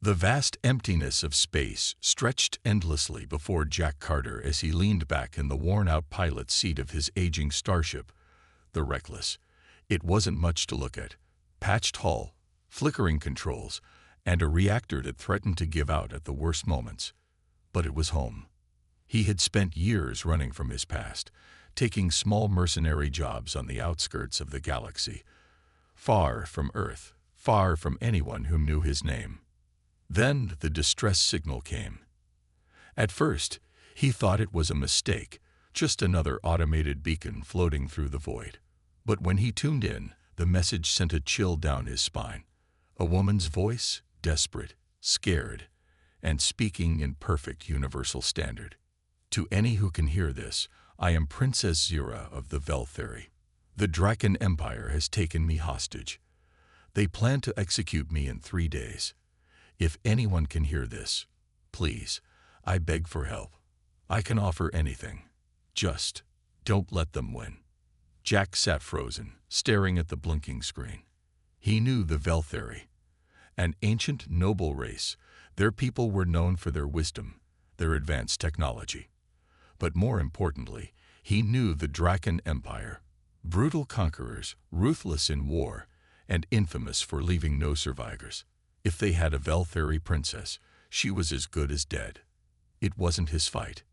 The vast emptiness of space stretched endlessly before Jack Carter as he leaned back in the worn-out pilot's seat of his aging starship, the Reckless. It wasn't much to look at. Patched hull, flickering controls, and a reactor that threatened to give out at the worst moments. But it was home. He had spent years running from his past, taking small mercenary jobs on the outskirts of the galaxy, far from Earth, far from anyone who knew his name. Then the distress signal came. At first, he thought it was a mistake, just another automated beacon floating through the void. But when he tuned in, the message sent a chill down his spine. A woman's voice, desperate, scared, and speaking in perfect universal standard. To any who can hear this, I am Princess Zira of the Veltheri. The Draken Empire has taken me hostage. They plan to execute me in 3 days. If anyone can hear this, please, I beg for help. I can offer anything. Just don't let them win. Jack sat frozen, staring at the blinking screen. He knew the Veltheri, an ancient noble race. Their people were known for their wisdom, their advanced technology. But more importantly, he knew the Draken Empire, brutal conquerors, ruthless in war, and infamous for leaving no survivors. If they had a Veltheri princess, she was as good as dead. It wasn't his fight.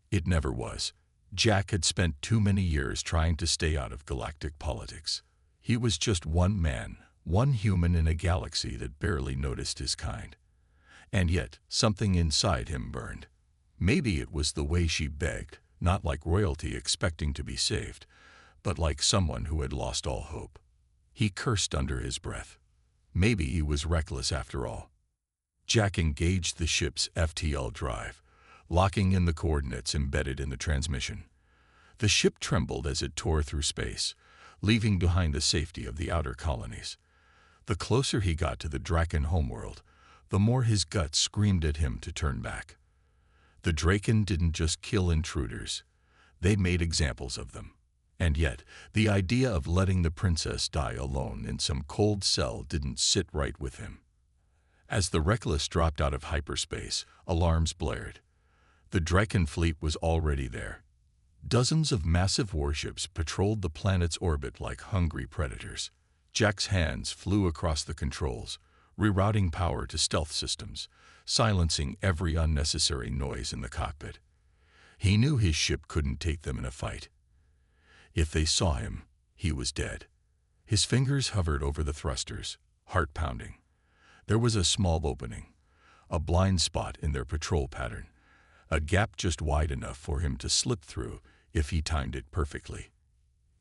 It never was. Jack had spent too many years trying to stay out of galactic politics. He was just one man, one human in a galaxy that barely noticed his kind. And yet, something inside him burned. Maybe it was the way she begged, not like royalty expecting to be saved, but like someone who had lost all hope. He cursed under his breath. Maybe he was reckless after all. Jack engaged the ship's FTL drive, locking in the coordinates embedded in the transmission. The ship trembled as it tore through space, leaving behind the safety of the outer colonies. The closer he got to the Draken homeworld, the more his gut screamed at him to turn back. The Draken didn't just kill intruders. They made examples of them. And yet, the idea of letting the princess die alone in some cold cell didn't sit right with him. As the Reckless dropped out of hyperspace, alarms blared. The Draken fleet was already there. Dozens of massive warships patrolled the planet's orbit like hungry predators. Jack's hands flew across the controls, rerouting power to stealth systems, silencing every unnecessary noise in the cockpit. He knew his ship couldn't take them in a fight. If they saw him, he was dead. His fingers hovered over the thrusters, heart pounding. There was a small opening, a blind spot in their patrol pattern, a gap just wide enough for him to slip through if he timed it perfectly.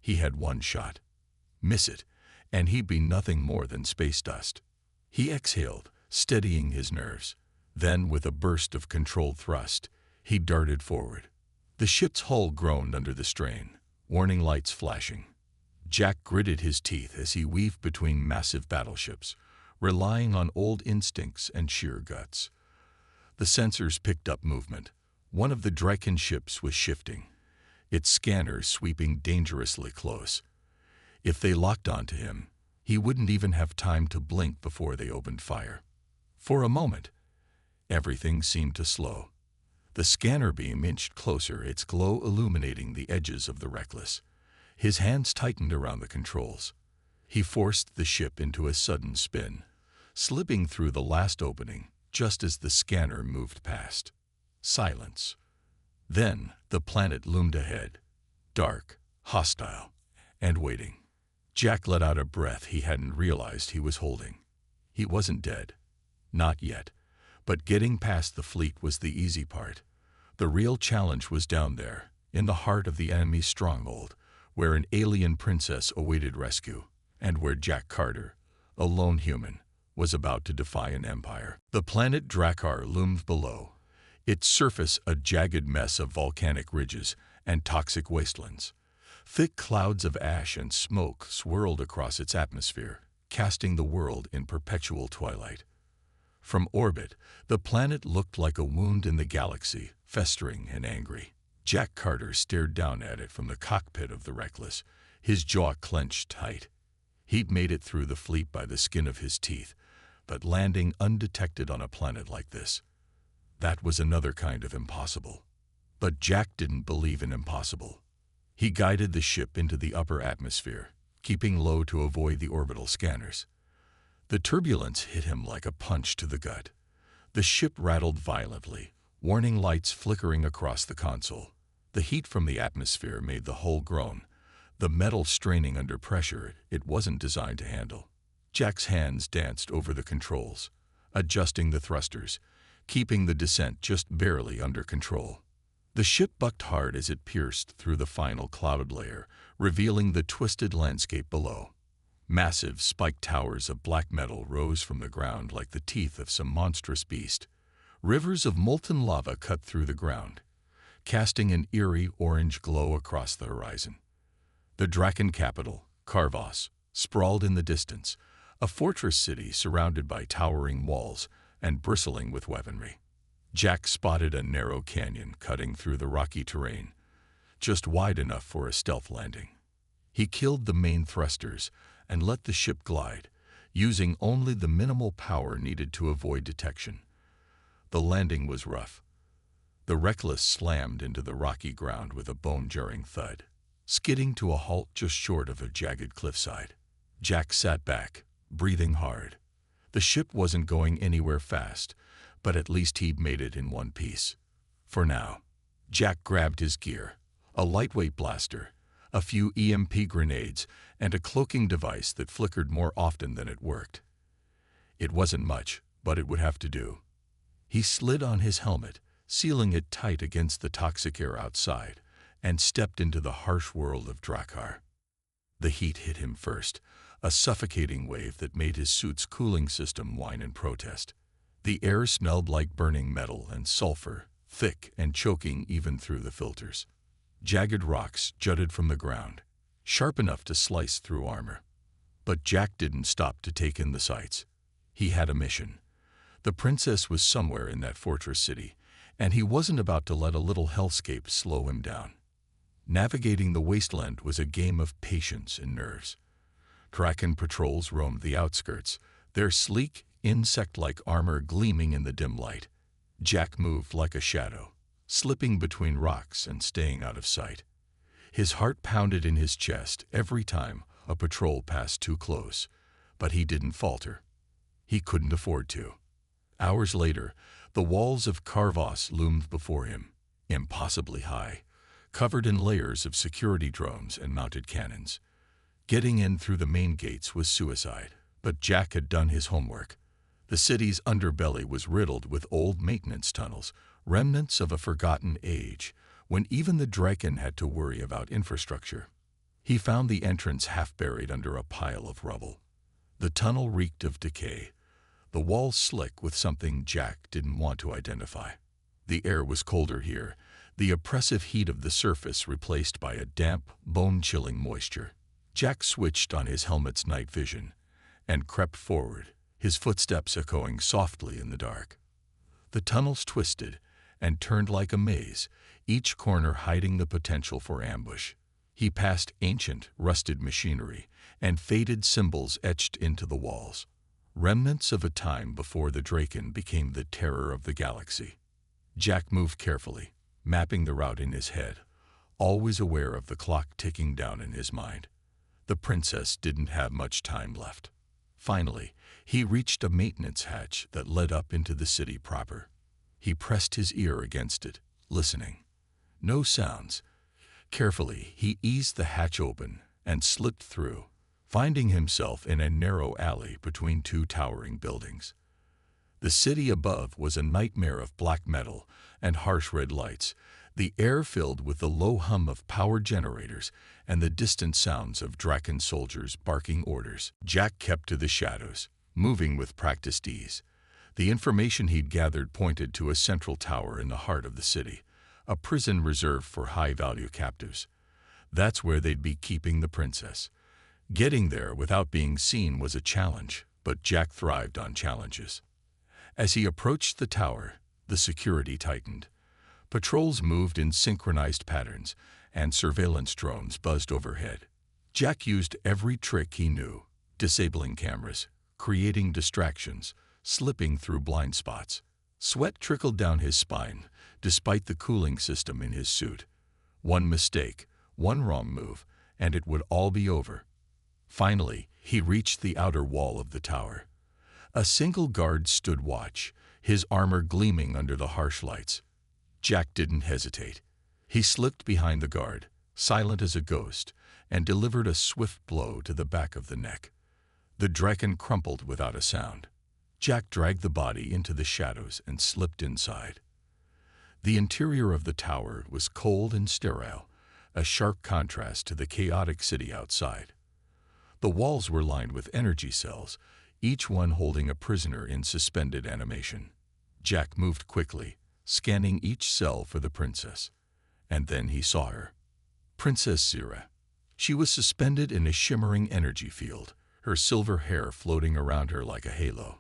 He had one shot. Miss it, and he'd be nothing more than space dust. He exhaled, steadying his nerves. Then, with a burst of controlled thrust, he darted forward. The ship's hull groaned under the strain, warning lights flashing. Jack gritted his teeth as he weaved between massive battleships, relying on old instincts and sheer guts. The sensors picked up movement. One of the Draken ships was shifting, its scanners sweeping dangerously close. If they locked onto him, he wouldn't even have time to blink before they opened fire. For a moment, everything seemed to slow. The scanner beam inched closer, its glow illuminating the edges of the Reckless. His hands tightened around the controls. He forced the ship into a sudden spin, slipping through the last opening just as the scanner moved past. Silence. Then the planet loomed ahead, dark, hostile, and waiting. Jack let out a breath he hadn't realized he was holding. He wasn't dead. Not yet. But getting past the fleet was the easy part. The real challenge was down there, in the heart of the enemy's stronghold, where an alien princess awaited rescue, and where Jack Carter, a lone human, was about to defy an empire. The planet Drakkar loomed below, its surface a jagged mess of volcanic ridges and toxic wastelands. Thick clouds of ash and smoke swirled across its atmosphere, casting the world in perpetual twilight. From orbit, the planet looked like a wound in the galaxy, festering and angry. Jack Carter stared down at it from the cockpit of the Reckless, his jaw clenched tight. He'd made it through the fleet by the skin of his teeth, but landing undetected on a planet like this, that was another kind of impossible. But Jack didn't believe in impossible. He guided the ship into the upper atmosphere, keeping low to avoid the orbital scanners. The turbulence hit him like a punch to the gut. The ship rattled violently, warning lights flickering across the console. The heat from the atmosphere made the hull groan, the metal straining under pressure it wasn't designed to handle. Jack's hands danced over the controls, adjusting the thrusters, keeping the descent just barely under control. The ship bucked hard as it pierced through the final cloud layer, revealing the twisted landscape below. Massive spiked towers of black metal rose from the ground like the teeth of some monstrous beast. Rivers of molten lava cut through the ground, casting an eerie orange glow across the horizon. The Draken capital, Karvos, sprawled in the distance, a fortress city surrounded by towering walls and bristling with weaponry. Jack spotted a narrow canyon cutting through the rocky terrain, just wide enough for a stealth landing. He killed the main thrusters and let the ship glide, using only the minimal power needed to avoid detection. The landing was rough. The Reckless slammed into the rocky ground with a bone-jarring thud, skidding to a halt just short of a jagged cliffside. Jack sat back, breathing hard. The ship wasn't going anywhere fast, but at least he'd made it in one piece. For now. Jack grabbed his gear, a lightweight blaster, a few EMP grenades, and a cloaking device that flickered more often than it worked. It wasn't much, but it would have to do. He slid on his helmet, sealing it tight against the toxic air outside, and stepped into the harsh world of Drakkar. The heat hit him first, a suffocating wave that made his suit's cooling system whine in protest. The air smelled like burning metal and sulfur, thick and choking even through the filters. Jagged rocks jutted from the ground, sharp enough to slice through armor. But Jack didn't stop to take in the sights. He had a mission. The princess was somewhere in that fortress city, and he wasn't about to let a little hellscape slow him down. Navigating the wasteland was a game of patience and nerves. Draken patrols roamed the outskirts, their sleek, insect-like armor gleaming in the dim light. Jack moved like a shadow, slipping between rocks and staying out of sight. His heart pounded in his chest every time a patrol passed too close, but he didn't falter. He couldn't afford to. Hours later, the walls of Karvos loomed before him, impossibly high, covered in layers of security drones and mounted cannons. Getting in through the main gates was suicide, but Jack had done his homework. The city's underbelly was riddled with old maintenance tunnels, remnants of a forgotten age, when even the Draken had to worry about infrastructure. He found the entrance half buried under a pile of rubble. The tunnel reeked of decay, the walls slick with something Jack didn't want to identify. The air was colder here, the oppressive heat of the surface replaced by a damp, bone-chilling moisture. Jack switched on his helmet's night vision and crept forward, his footsteps echoing softly in the dark. The tunnels twisted and turned like a maze, each corner hiding the potential for ambush. He passed ancient, rusted machinery and faded symbols etched into the walls, remnants of a time before the Draken became the terror of the galaxy. Jack moved carefully, mapping the route in his head, always aware of the clock ticking down in his mind. The princess didn't have much time left. Finally, he reached a maintenance hatch that led up into the city proper. He pressed his ear against it, listening. No sounds. Carefully, he eased the hatch open and slipped through, finding himself in a narrow alley between two towering buildings. The city above was a nightmare of black metal and harsh red lights, the air filled with the low hum of power generators and the distant sounds of Draken soldiers barking orders. Jack kept to the shadows, moving with practiced ease. The information he'd gathered pointed to a central tower in the heart of the city, a prison reserved for high-value captives. That's where they'd be keeping the princess. Getting there without being seen was a challenge, but Jack thrived on challenges. As he approached the tower, the security tightened. Patrols moved in synchronized patterns, and surveillance drones buzzed overhead. Jack used every trick he knew, disabling cameras, creating distractions, slipping through blind spots. Sweat trickled down his spine, despite the cooling system in his suit. One mistake, one wrong move, and it would all be over. Finally, he reached the outer wall of the tower. A single guard stood watch, his armor gleaming under the harsh lights. Jack didn't hesitate. He slipped behind the guard, silent as a ghost, and delivered a swift blow to the back of the neck. The Draken crumpled without a sound. Jack dragged the body into the shadows and slipped inside. The interior of the tower was cold and sterile, a sharp contrast to the chaotic city outside. The walls were lined with energy cells, each one holding a prisoner in suspended animation. Jack moved quickly, scanning each cell for the princess. And then he saw her. Princess Zira. She was suspended in a shimmering energy field, her silver hair floating around her like a halo.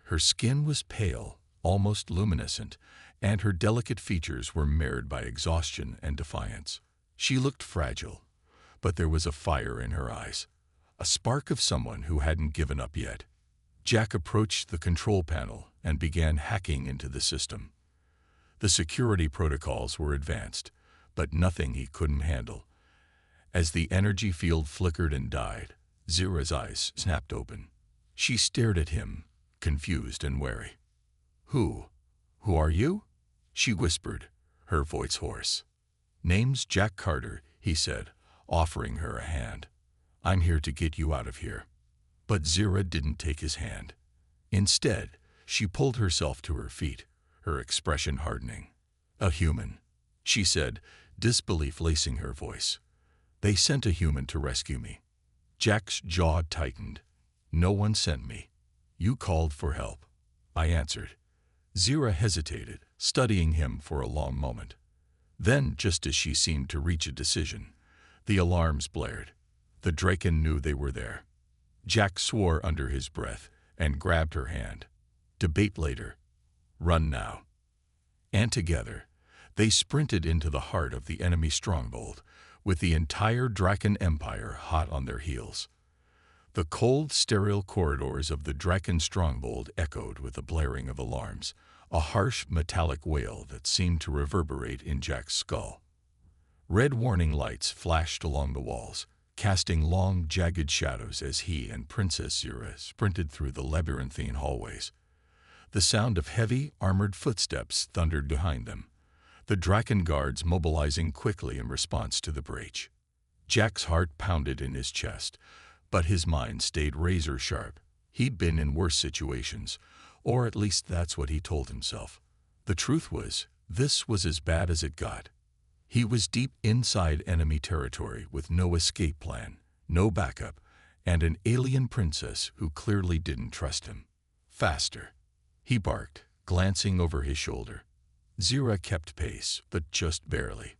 Her skin was pale, almost luminescent, and her delicate features were marred by exhaustion and defiance. She looked fragile, but there was a fire in her eyes, a spark of someone who hadn't given up yet. Jack approached the control panel and began hacking into the system. The security protocols were advanced, but nothing he couldn't handle. As the energy field flickered and died, Zira's eyes snapped open. She stared at him, confused and wary. Who are you?" she whispered, her voice hoarse. "Name's Jack Carter," he said, offering her a hand. "I'm here to get you out of here." But Zira didn't take his hand. Instead, she pulled herself to her feet, her expression hardening. "A human," she said, disbelief lacing her voice. "They sent a human to rescue me." Jack's jaw tightened. "No one sent me. You called for help." I answered. Zira hesitated, studying him for a long moment. Then, just as she seemed to reach a decision, the alarms blared. The Draken knew they were there. Jack swore under his breath and grabbed her hand. "Debate later. Run now." And together, they sprinted into the heart of the enemy stronghold, with the entire Draken Empire hot on their heels. The cold, sterile corridors of the Draken stronghold echoed with the blaring of alarms, a harsh, metallic wail that seemed to reverberate in Jack's skull. Red warning lights flashed along the walls, casting long, jagged shadows as he and Princess Zira sprinted through the labyrinthine hallways. The sound of heavy, armored footsteps thundered behind them, the Draken guards mobilizing quickly in response to the breach. Jack's heart pounded in his chest, but his mind stayed razor-sharp. He'd been in worse situations, or at least that's what he told himself. The truth was, this was as bad as it got. He was deep inside enemy territory with no escape plan, no backup, and an alien princess who clearly didn't trust him. "Faster," he barked, glancing over his shoulder. Zira kept pace, but just barely.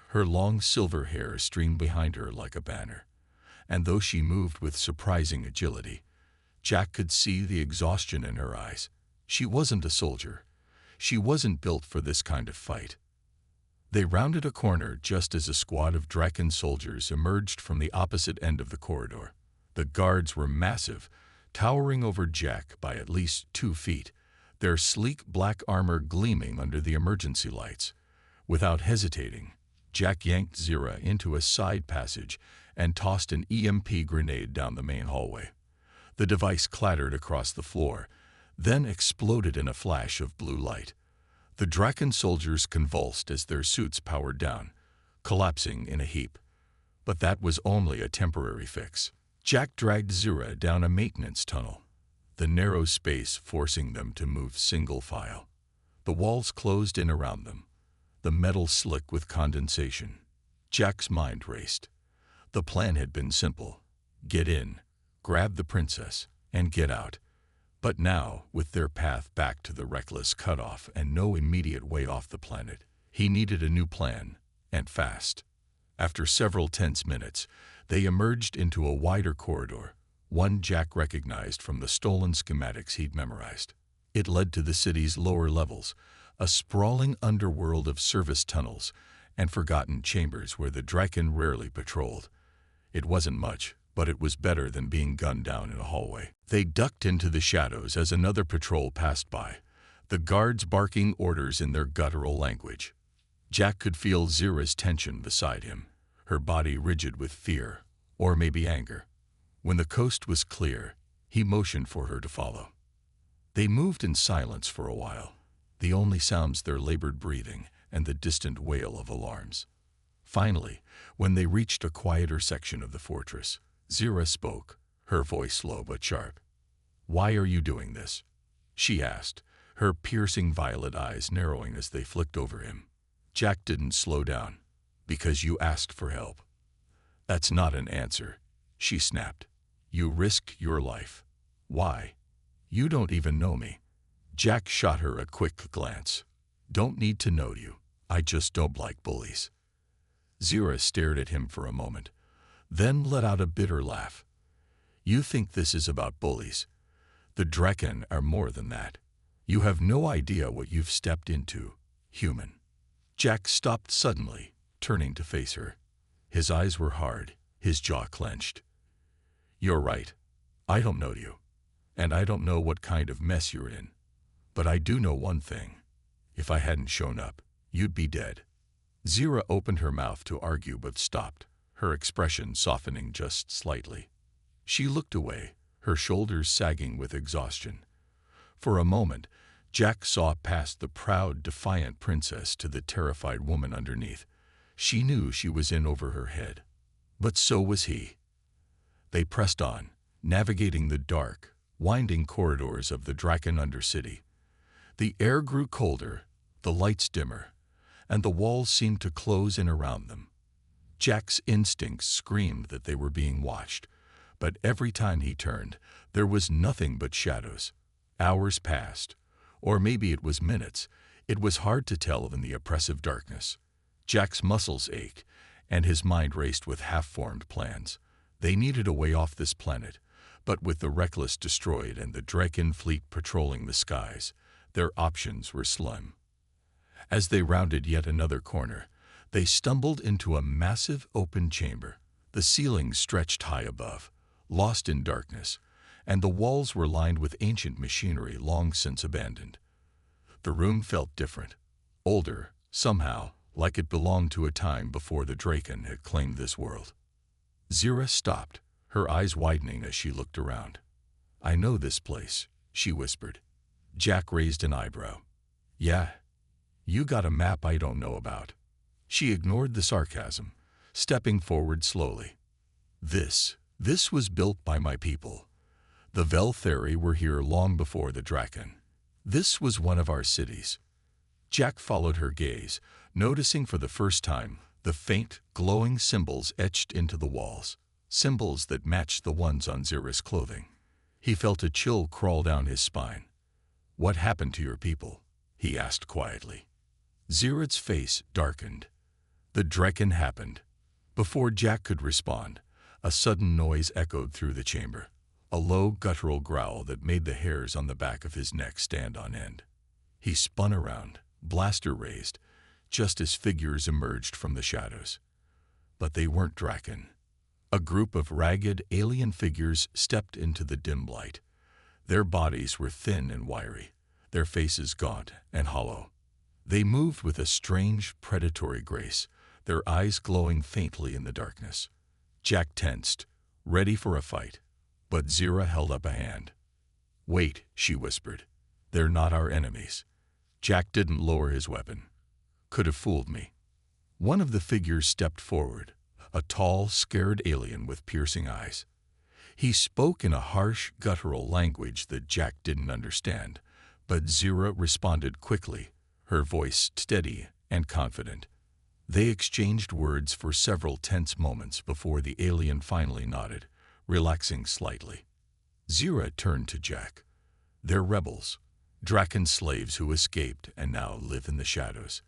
Her long silver hair streamed behind her like a banner, and though she moved with surprising agility, Jack could see the exhaustion in her eyes. She wasn't a soldier. She wasn't built for this kind of fight. They rounded a corner just as a squad of Draken soldiers emerged from the opposite end of the corridor. The guards were massive, towering over Jack by at least 2 feet, their sleek black armor gleaming under the emergency lights. Without hesitating, Jack yanked Zira into a side passage and tossed an EMP grenade down the main hallway. The device clattered across the floor, then exploded in a flash of blue light. The Draken soldiers convulsed as their suits powered down, collapsing in a heap. But that was only a temporary fix. Jack dragged Zira down a maintenance tunnel, the narrow space forcing them to move single file. The walls closed in around them, the metal slick with condensation. Jack's mind raced. The plan had been simple: get in, grab the princess, and get out. But now, with their path back to the reckless cutoff and no immediate way off the planet, he needed a new plan, and fast. After several tense minutes, they emerged into a wider corridor, one Jack recognized from the stolen schematics he'd memorized. It led to the city's lower levels, a sprawling underworld of service tunnels and forgotten chambers where the Draken rarely patrolled. It wasn't much, but it was better than being gunned down in a hallway. They ducked into the shadows as another patrol passed by, the guards barking orders in their guttural language. Jack could feel Zira's tension beside him, her body rigid with fear, or maybe anger. When the coast was clear, he motioned for her to follow. They moved in silence for a while, the only sounds their labored breathing and the distant wail of alarms. Finally, when they reached a quieter section of the fortress, Zira spoke, her voice low but sharp. "Why are you doing this?" she asked, her piercing violet eyes narrowing as they flicked over him. Jack didn't slow down. "Because you asked for help." "That's not an answer," she snapped. "You risked your life. Why? You don't even know me." Jack shot her a quick glance. "Don't need to know you. I just don't like bullies." Zira stared at him for a moment, then let out a bitter laugh. "You think this is about bullies? The Draken are more than that. You have no idea what you've stepped into, human." Jack stopped suddenly, turning to face her. His eyes were hard, his jaw clenched. "You're right. I don't know you, and I don't know what kind of mess you're in. But I do know one thing. If I hadn't shown up, you'd be dead." Zira opened her mouth to argue but stopped, her expression softening just slightly. She looked away, her shoulders sagging with exhaustion. For a moment, Jack saw past the proud, defiant princess to the terrified woman underneath. She knew she was in over her head. But so was he. They pressed on, navigating the dark, winding corridors of the Draken Undercity. The air grew colder, the lights dimmer, and the walls seemed to close in around them. Jack's instincts screamed that they were being watched, but every time he turned, there was nothing but shadows. Hours passed, or maybe it was minutes. It was hard to tell in the oppressive darkness. Jack's muscles ached, and his mind raced with half-formed plans. They needed a way off this planet, but with the Reckless destroyed and the Draken fleet patrolling the skies, their options were slim. As they rounded yet another corner, they stumbled into a massive open chamber. The ceiling stretched high above, lost in darkness, and the walls were lined with ancient machinery long since abandoned. The room felt different, older, somehow, like it belonged to a time before the Draken had claimed this world. Zira stopped, her eyes widening as she looked around. "I know this place," she whispered. Jack raised an eyebrow. "Yeah? You got a map I don't know about." She ignored the sarcasm, stepping forward slowly. This was built by my people. The Veltheri were here long before the Draken. This was one of our cities." Jack followed her gaze, noticing for the first time the faint, glowing symbols etched into the walls, symbols that matched the ones on Zira's clothing. He felt a chill crawl down his spine. "What happened to your people?" he asked quietly. Zira's face darkened. "The Draken happened." Before Jack could respond, a sudden noise echoed through the chamber, a low guttural growl that made the hairs on the back of his neck stand on end. He spun around, blaster raised, just as figures emerged from the shadows. But they weren't Draken. A group of ragged, alien figures stepped into the dim light. Their bodies were thin and wiry, their faces gaunt and hollow. They moved with a strange, predatory grace, their eyes glowing faintly in the darkness. Jack tensed, ready for a fight, but Zira held up a hand. "Wait," she whispered. "They're not our enemies." Jack didn't lower his weapon. "Could have fooled me." One of the figures stepped forward, a tall, scared alien with piercing eyes. He spoke in a harsh, guttural language that Jack didn't understand, but Zira responded quickly, her voice steady and confident. They exchanged words for several tense moments before the alien finally nodded, relaxing slightly. Zira turned to Jack. "They're rebels, Draken slaves who escaped and now live in the shadows.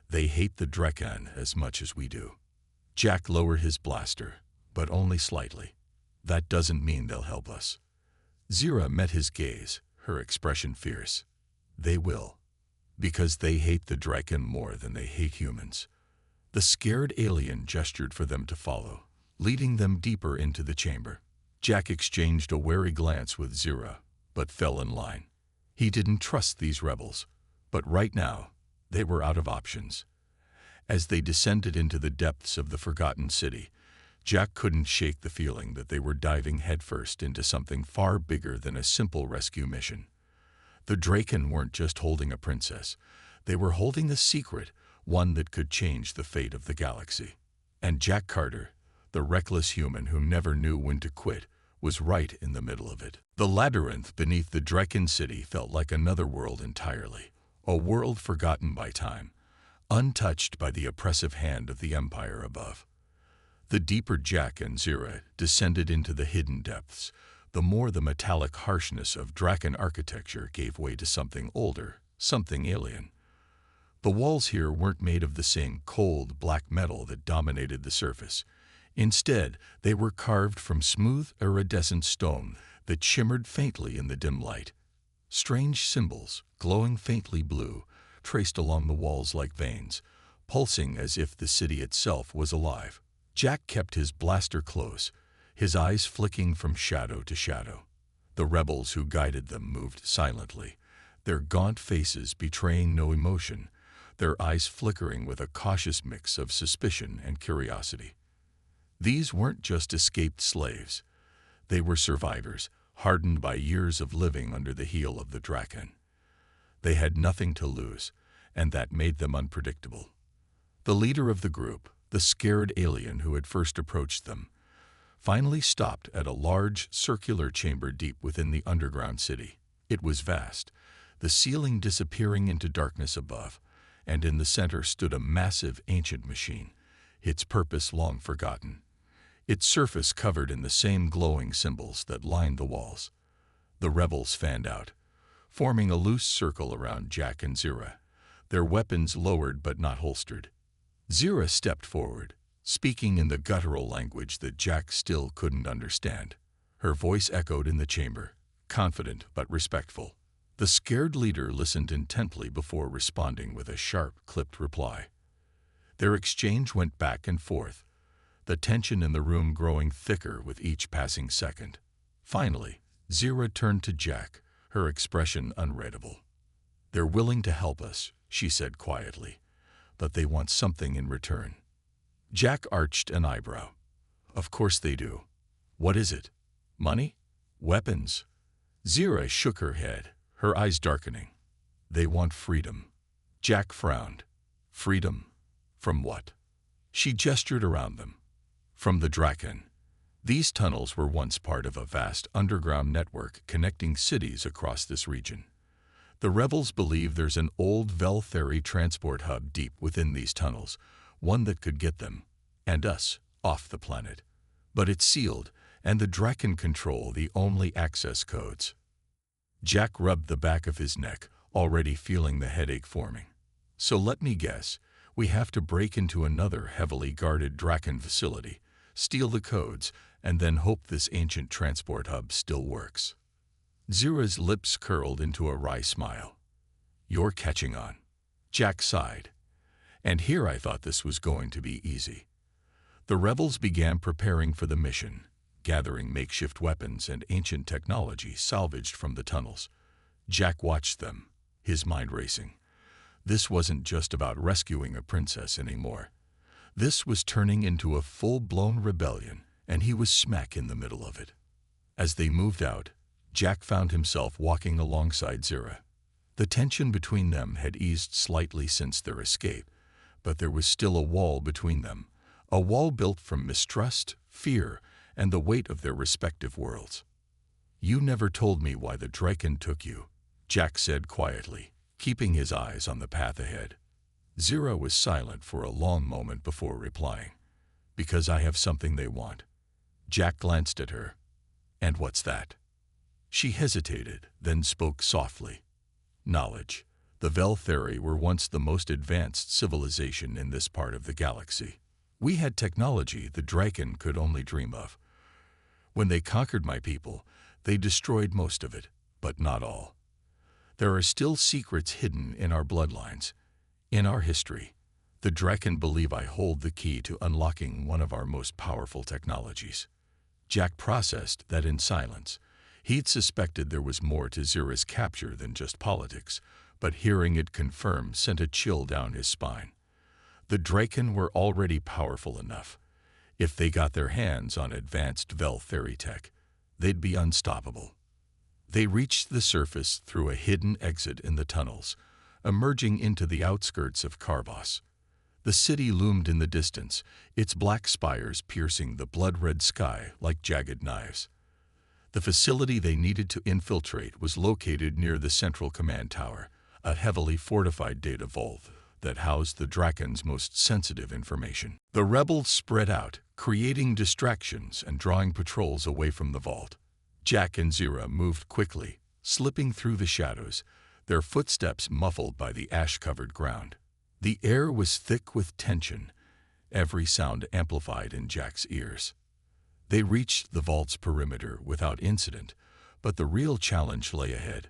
They hate the Draken as much as we do." Jack lowered his blaster, but only slightly. "That doesn't mean they'll help us." Zira met his gaze, her expression fierce. "They will, because they hate the Draken more than they hate humans." The scared alien gestured for them to follow, leading them deeper into the chamber. Jack exchanged a wary glance with Zira, but fell in line. He didn't trust these rebels, but right now, they were out of options. As they descended into the depths of the forgotten city, Jack couldn't shake the feeling that they were diving headfirst into something far bigger than a simple rescue mission. The Draken weren't just holding a princess. They were holding a secret, one that could change the fate of the galaxy. And Jack Carter, the reckless human who never knew when to quit, was right in the middle of it. The labyrinth beneath the Draken city felt like another world entirely, a world forgotten by time, untouched by the oppressive hand of the Empire above. The deeper Jack and Zira descended into the hidden depths, the more the metallic harshness of Draken architecture gave way to something older, something alien. The walls here weren't made of the same cold, black metal that dominated the surface. Instead, they were carved from smooth, iridescent stone that shimmered faintly in the dim light. Strange symbols, glowing faintly blue, traced along the walls like veins, pulsing as if the city itself was alive. Jack kept his blaster close, his eyes flicking from shadow to shadow. The rebels who guided them moved silently, their gaunt faces betraying no emotion, their eyes flickering with a cautious mix of suspicion and curiosity. These weren't just escaped slaves. They were survivors, hardened by years of living under the heel of the Draken. They had nothing to lose, and that made them unpredictable. The leader of the group, the scared alien who had first approached them, finally stopped at a large, circular chamber deep within the underground city. It was vast, the ceiling disappearing into darkness above, and in the center stood a massive ancient machine, its purpose long forgotten, its surface covered in the same glowing symbols that lined the walls. The rebels fanned out, forming a loose circle around Jack and Zira, their weapons lowered but not holstered. Zira stepped forward, speaking in the guttural language that Jack still couldn't understand. Her voice echoed in the chamber, confident but respectful. The scared leader listened intently before responding with a sharp, clipped reply. Their exchange went back and forth, the tension in the room growing thicker with each passing second. Finally, Zira turned to Jack, her expression unreadable. "They're willing to help us," she said quietly, "but they want something in return." Jack arched an eyebrow. "Of course they do. What is it? Money? Weapons?" Zira shook her head, her eyes darkening. "They want freedom." Jack frowned. "Freedom? From what?" She gestured around them. "From the Draken." These tunnels were once part of a vast underground network connecting cities across this region. The rebels believe there's an old Veltheri transport hub deep within these tunnels, one that could get them, and us, off the planet. But it's sealed, and the Draken control the only access codes. Jack rubbed the back of his neck, already feeling the headache forming. "So let me guess, we have to break into another heavily guarded Draken facility, steal the codes, and then hope this ancient transport hub still works." Zira's lips curled into a wry smile. "You're catching on." Jack sighed. "And here I thought this was going to be easy." The rebels began preparing for the mission, gathering makeshift weapons and ancient technology salvaged from the tunnels. Jack watched them, his mind racing. This wasn't just about rescuing a princess anymore. This was turning into a full-blown rebellion, and he was smack in the middle of it. As they moved out, Jack found himself walking alongside Zira. The tension between them had eased slightly since their escape, but there was still a wall between them, a wall built from mistrust, fear, and the weight of their respective worlds. "You never told me why the Draken took you," Jack said quietly, keeping his eyes on the path ahead. Zira was silent for a long moment before replying. "Because I have something they want." Jack glanced at her. "And what's that?" She hesitated, then spoke softly. "Knowledge. The Veltheri were once the most advanced civilization in this part of the galaxy. We had technology the Draken could only dream of. When they conquered my people, they destroyed most of it, but not all. There are still secrets hidden in our bloodlines, in our history, The Draken believe I hold the key to unlocking one of our most powerful technologies. Jack processed that in silence. He'd suspected there was more to Zira's capture than just politics, but hearing it confirmed sent a chill down his spine. The Draken were already powerful enough. If they got their hands on advanced Veltheri tech, they'd be unstoppable. They reached the surface through a hidden exit in the tunnels, emerging into the outskirts of Karvos. The city loomed in the distance, its black spires piercing the blood-red sky like jagged knives. The facility they needed to infiltrate was located near the central command tower, a heavily fortified data vault that housed the Draken's most sensitive information. The rebels spread out, creating distractions and drawing patrols away from the vault. Jack and Zira moved quickly, slipping through the shadows, their footsteps muffled by the ash-covered ground. The air was thick with tension, every sound amplified in Jack's ears. They reached the vault's perimeter without incident, but the real challenge lay ahead.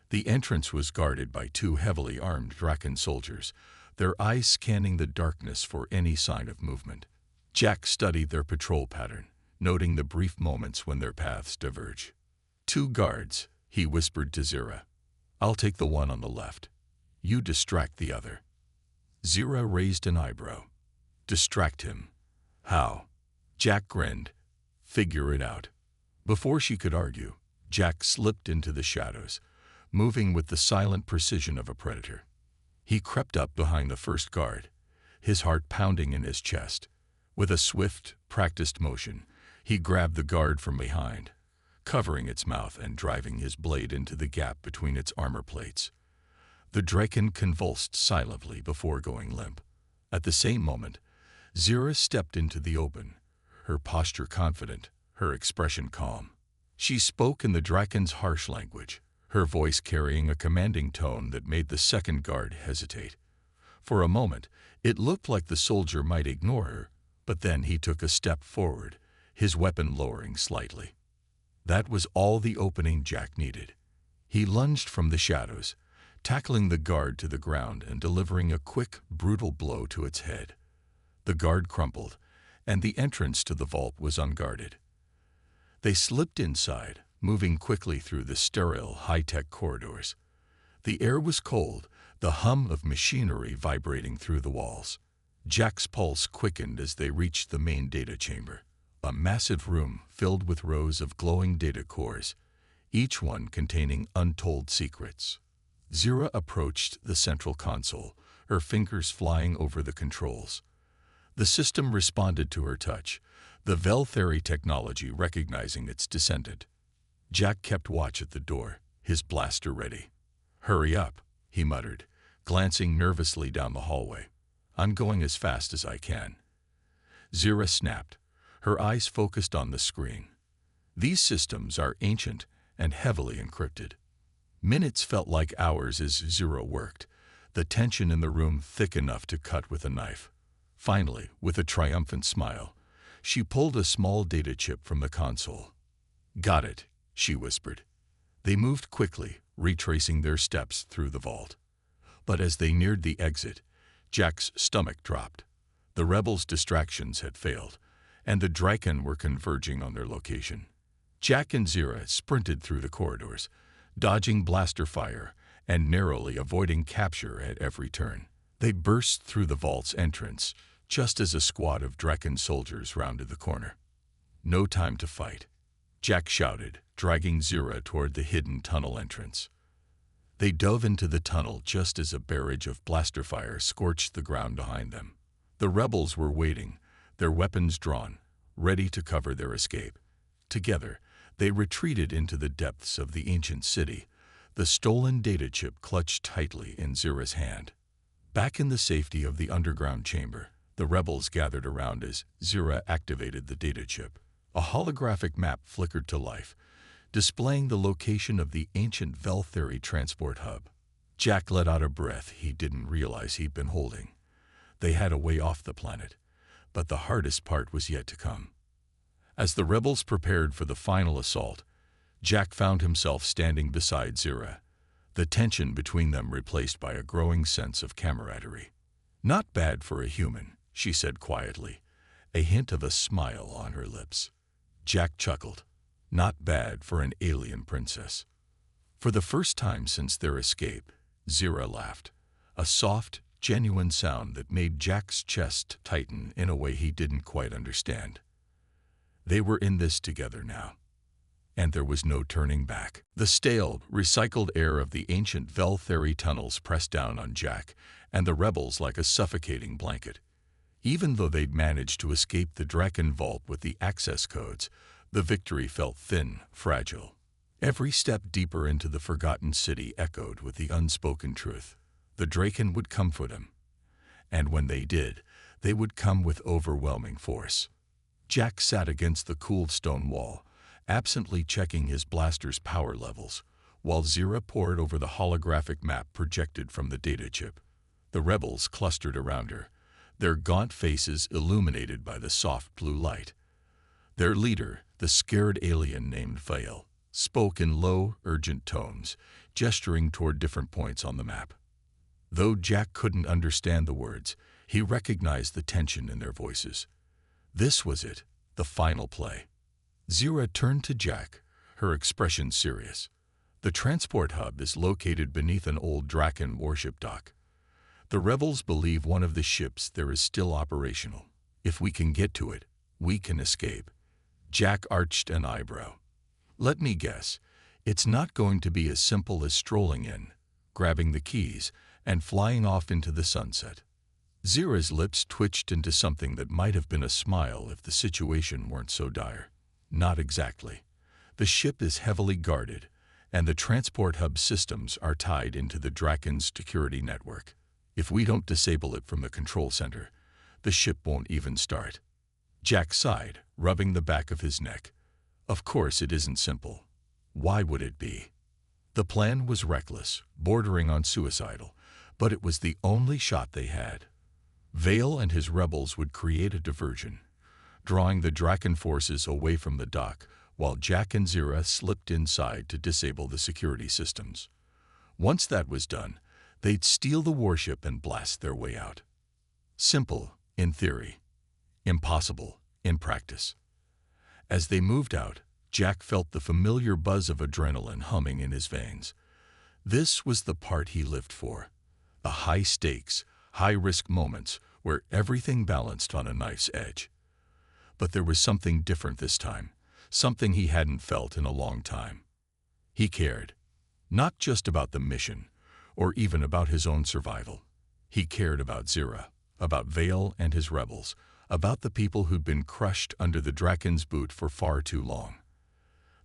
The entrance was guarded by two heavily armed Draken soldiers, their eyes scanning the darkness for any sign of movement. Jack studied their patrol pattern, noting the brief moments when their paths diverge. "Two guards," he whispered to Zira. "I'll take the one on the left. You distract the other." Zira raised an eyebrow. "Distract him? How?" Jack grinned. "Figure it out." Before she could argue, Jack slipped into the shadows, moving with the silent precision of a predator. He crept up behind the first guard, his heart pounding in his chest. With a swift, practiced motion, he grabbed the guard from behind, covering its mouth and driving his blade into the gap between its armor plates. The Draken convulsed silently before going limp. At the same moment, Zira stepped into the open, her posture confident, her expression calm. She spoke in the Draken's harsh language, her voice carrying a commanding tone that made the second guard hesitate. For a moment, it looked like the soldier might ignore her, but then he took a step forward, his weapon lowering slightly. That was all the opening Jack needed. He lunged from the shadows, tackling the guard to the ground and delivering a quick, brutal blow to its head. The guard crumpled, and the entrance to the vault was unguarded. They slipped inside, moving quickly through the sterile, high-tech corridors. The air was cold, the hum of machinery vibrating through the walls. Jack's pulse quickened as they reached the main data chamber, a massive room filled with rows of glowing data cores, each one containing untold secrets. Zira approached the central console, her fingers flying over the controls. The system responded to her touch, the Veltheri technology recognizing its descendant. Jack kept watch at the door, his blaster ready. "Hurry up," he muttered, glancing nervously down the hallway. "I'm going as fast as I can." Zira snapped, her eyes focused on the screen. These systems are ancient and heavily encrypted. Minutes felt like hours as Zira worked, the tension in the room thick enough to cut with a knife. Finally, with a triumphant smile, she pulled a small data chip from the console. "Got it," she whispered. They moved quickly, retracing their steps through the vault. But as they neared the exit, Jack's stomach dropped. The rebels' distractions had failed, and the Draken were converging on their location. Jack and Zira sprinted through the corridors, dodging blaster fire and narrowly avoiding capture at every turn. They burst through the vault's entrance, just as a squad of Draken soldiers rounded the corner. "No time to fight," Jack shouted, dragging Zira toward the hidden tunnel entrance. They dove into the tunnel just as a barrage of blaster fire scorched the ground behind them. The rebels were waiting, their weapons drawn, ready to cover their escape. Together, they retreated into the depths of the ancient city, the stolen data chip clutched tightly in Zira's hand. Back in the safety of the underground chamber, the rebels gathered around as Zira activated the data chip. A holographic map flickered to life, displaying the location of the ancient Veltheri transport hub. Jack let out a breath he didn't realize he'd been holding. They had a way off the planet, but the hardest part was yet to come. As the rebels prepared for the final assault, Jack found himself standing beside Zira, the tension between them replaced by a growing sense of camaraderie. "Not bad for a human," she said quietly, a hint of a smile on her lips. Jack chuckled. "Not bad for an alien princess." For the first time since their escape, Zira laughed, a soft, genuine sound that made Jack's chest tighten in a way he didn't quite understand. They were in this together now, and there was no turning back. The stale, recycled air of the ancient Veltheri tunnels pressed down on Jack and the rebels like a suffocating blanket. Even though they'd managed to escape the Draken vault with the access codes, the victory felt thin, fragile. Every step deeper into the forgotten city echoed with the unspoken truth. The Draken would come for them, and when they did, they would come with overwhelming force. Jack sat against the cooled stone wall, absently checking his blaster's power levels, while Zira pored over the holographic map projected from the data chip. The rebels clustered around her, their gaunt faces illuminated by the soft blue light. Their leader, the scared alien named Vale, spoke in low, urgent tones, gesturing toward different points on the map. Though Jack couldn't understand the words, he recognized the tension in their voices. This was it, the final play. Zira turned to Jack, her expression serious. "The transport hub is located beneath an old Draken warship dock. The rebels believe one of the ships there is still operational. If we can get to it, we can escape." Jack arched an eyebrow. "Let me guess, it's not going to be as simple as strolling in, grabbing the keys, and flying off into the sunset." Zira's lips twitched into something that might have been a smile if the situation weren't so dire. "Not exactly. The ship is heavily guarded, and the transport hub systems are tied into the Draken's security network. If we don't disable it from the control center, the ship won't even start." Jack sighed, rubbing the back of his neck. Of course it isn't simple. Why would it be? The plan was reckless, bordering on suicidal, but it was the only shot they had. Vale and his rebels would create a diversion, drawing the Draken forces away from the dock, while Jack and Zira slipped inside to disable the security systems. Once that was done, they'd steal the warship and blast their way out. Simple, in theory. Impossible, in practice. As they moved out, Jack felt the familiar buzz of adrenaline humming in his veins. This was the part he lived for. The high-stakes, high-risk moments where everything balanced on a knife's edge. But there was something different this time, something he hadn't felt in a long time. He cared, not just about the mission, or even about his own survival. He cared about Zira, about Vale and his rebels, about the people who'd been crushed under the Draken's boot for far too long.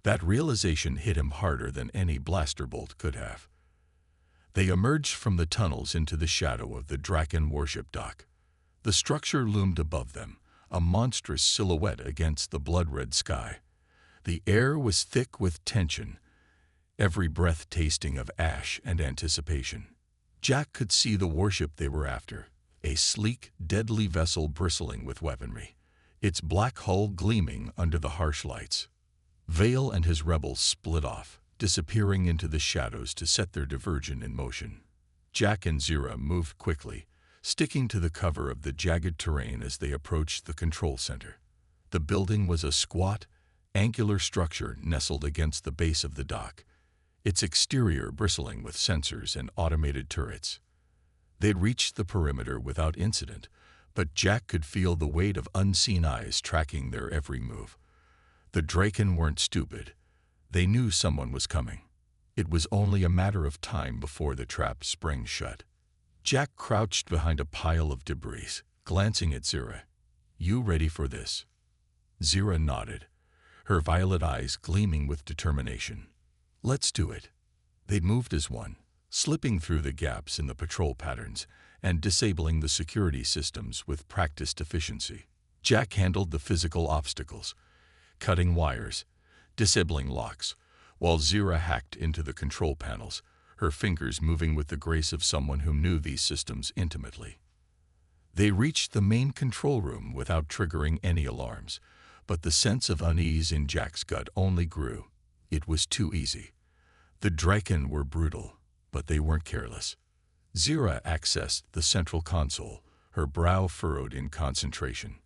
That realization hit him harder than any blaster bolt could have. They emerged from the tunnels into the shadow of the Draken warship dock. The structure loomed above them, a monstrous silhouette against the blood-red sky. The air was thick with tension, every breath tasting of ash and anticipation. Jack could see the warship they were after, a sleek, deadly vessel bristling with weaponry, its black hull gleaming under the harsh lights. Vale and his rebels split off, disappearing into the shadows to set their diversion in motion. Jack and Zira moved quickly, sticking to the cover of the jagged terrain as they approached the control center. The building was a squat, angular structure nestled against the base of the dock, its exterior bristling with sensors and automated turrets. They'd reached the perimeter without incident, but Jack could feel the weight of unseen eyes tracking their every move. The Draken weren't stupid. They knew someone was coming. It was only a matter of time before the trap sprang shut. Jack crouched behind a pile of debris, glancing at Zira. "You ready for this?" Zira nodded, her violet eyes gleaming with determination. "Let's do it." They moved as one, slipping through the gaps in the patrol patterns and disabling the security systems with practiced efficiency. Jack handled the physical obstacles, cutting wires, disabling locks, while Zira hacked into the control panels, her fingers moving with the grace of someone who knew these systems intimately. They reached the main control room without triggering any alarms, but the sense of unease in Jack's gut only grew. It was too easy. The Draken were brutal, but they weren't careless. Zira accessed the central console, her brow furrowed in concentration.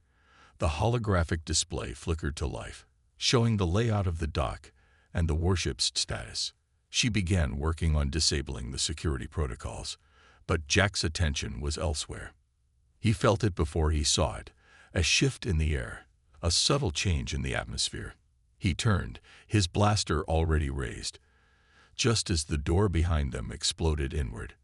The holographic display flickered to life, showing the layout of the dock and the warship's status. She began working on disabling the security protocols, but Jack's attention was elsewhere. He felt it before he saw it, a shift in the air, a subtle change in the atmosphere. He turned, his blaster already raised, just as the door behind them exploded inward.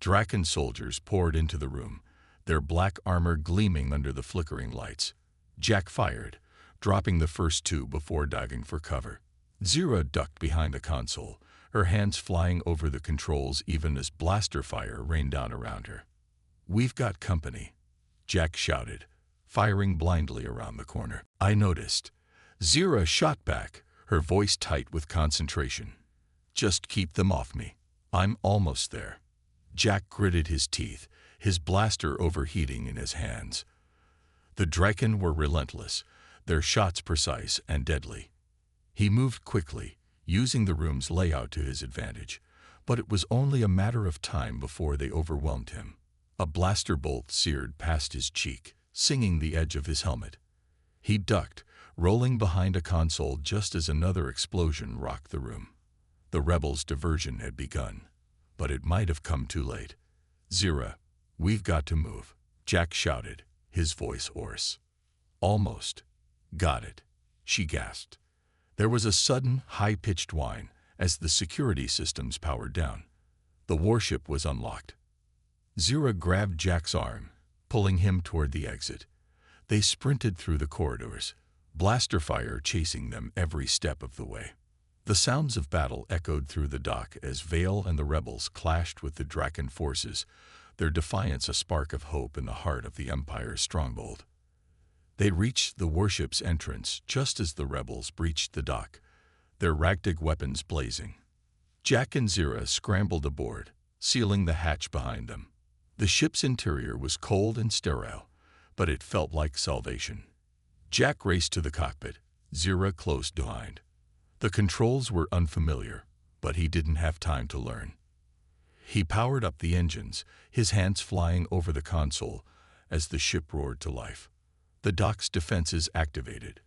Draken soldiers poured into the room, their black armor gleaming under the flickering lights. Jack fired, dropping the first two before diving for cover. Zira ducked behind the console, her hands flying over the controls even as blaster fire rained down around her. "We've got company," Jack shouted, firing blindly around the corner. "I noticed." Zira shot back, her voice tight with concentration. "Just keep them off me. I'm almost there." Jack gritted his teeth, his blaster overheating in his hands. The Draken were relentless, their shots precise and deadly. He moved quickly, using the room's layout to his advantage, but it was only a matter of time before they overwhelmed him. A blaster bolt seared past his cheek, singing the edge of his helmet. He ducked, rolling behind a console just as another explosion rocked the room. The rebels' diversion had begun, but it might have come too late. "Zira, we've got to move," Jack shouted, his voice hoarse. "Almost. Got it," she gasped. There was a sudden, high-pitched whine as the security systems powered down. The warship was unlocked. Zira grabbed Jack's arm, pulling him toward the exit. They sprinted through the corridors, blaster fire chasing them every step of the way. The sounds of battle echoed through the dock as Vale and the rebels clashed with the Draken forces, their defiance a spark of hope in the heart of the Empire's stronghold. They reached the warship's entrance just as the rebels breached the dock, their ragtag weapons blazing. Jack and Zira scrambled aboard, sealing the hatch behind them. The ship's interior was cold and sterile, but it felt like salvation. Jack raced to the cockpit, Zira close behind. The controls were unfamiliar, but he didn't have time to learn. He powered up the engines, his hands flying over the console as the ship roared to life. The dock's defenses activated,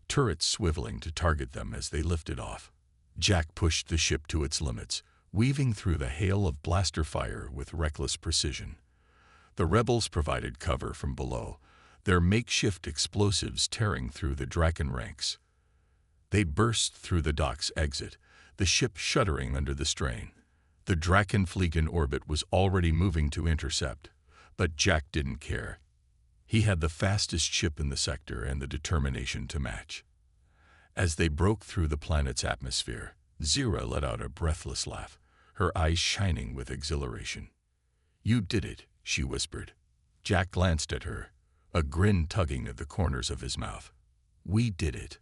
turrets swiveling to target them as they lifted off. Jack pushed the ship to its limits, weaving through the hail of blaster fire with reckless precision. The rebels provided cover from below, their makeshift explosives tearing through the Draken ranks. They burst through the dock's exit, the ship shuddering under the strain. The Draken fleet in orbit was already moving to intercept, but Jack didn't care. He had the fastest ship in the sector and the determination to match. As they broke through the planet's atmosphere, Zira let out a breathless laugh, her eyes shining with exhilaration. "You did it," she whispered. Jack glanced at her, a grin tugging at the corners of his mouth. "We did it."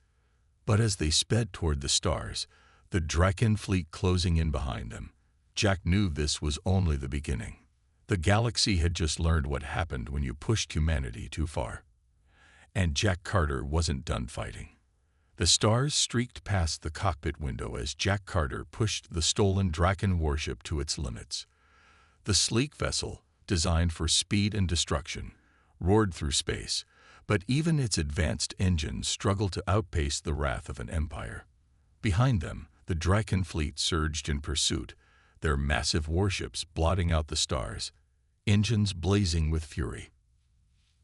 But as they sped toward the stars, the Draken fleet closing in behind them, Jack knew this was only the beginning. The galaxy had just learned what happened when you pushed humanity too far. And Jack Carter wasn't done fighting. The stars streaked past the cockpit window as Jack Carter pushed the stolen Draken warship to its limits. The sleek vessel, designed for speed and destruction, roared through space, but even its advanced engines struggled to outpace the wrath of an empire. Behind them, the Draken fleet surged in pursuit, their massive warships blotting out the stars, engines blazing with fury.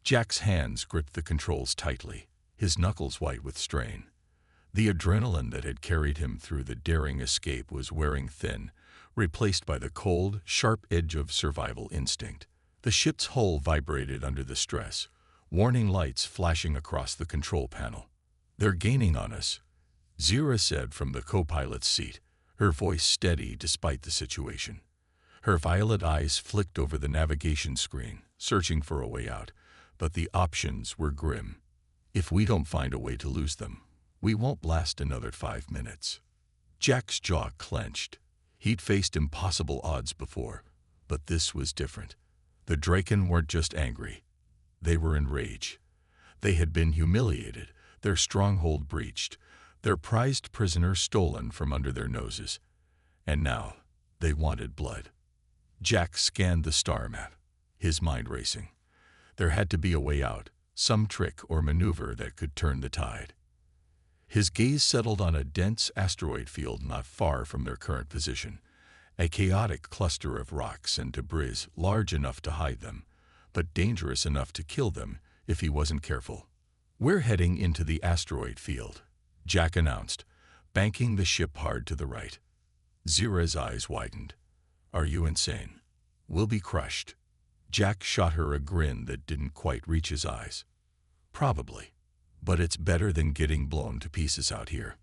Jack's hands gripped the controls tightly, his knuckles white with strain. The adrenaline that had carried him through the daring escape was wearing thin, replaced by the cold, sharp edge of survival instinct. The ship's hull vibrated under the stress, warning lights flashing across the control panel. "They're gaining on us," Zira said from the co-pilot's seat, her voice steady despite the situation. Her violet eyes flicked over the navigation screen, searching for a way out, but the options were grim. "If we don't find a way to lose them, we won't last another 5 minutes." Jack's jaw clenched. He'd faced impossible odds before, but this was different. The Draken weren't just angry. They were enraged. They had been humiliated, their stronghold breached, their prized prisoner stolen from under their noses. And now, they wanted blood. Jack scanned the star map, his mind racing. There had to be a way out, some trick or maneuver that could turn the tide. His gaze settled on a dense asteroid field not far from their current position, a chaotic cluster of rocks and debris large enough to hide them, but dangerous enough to kill them if he wasn't careful. "We're heading into the asteroid field," Jack announced, banking the ship hard to the right. Zira's eyes widened. "Are you insane? We'll be crushed." Jack shot her a grin that didn't quite reach his eyes. "Probably. But it's better than getting blown to pieces out here."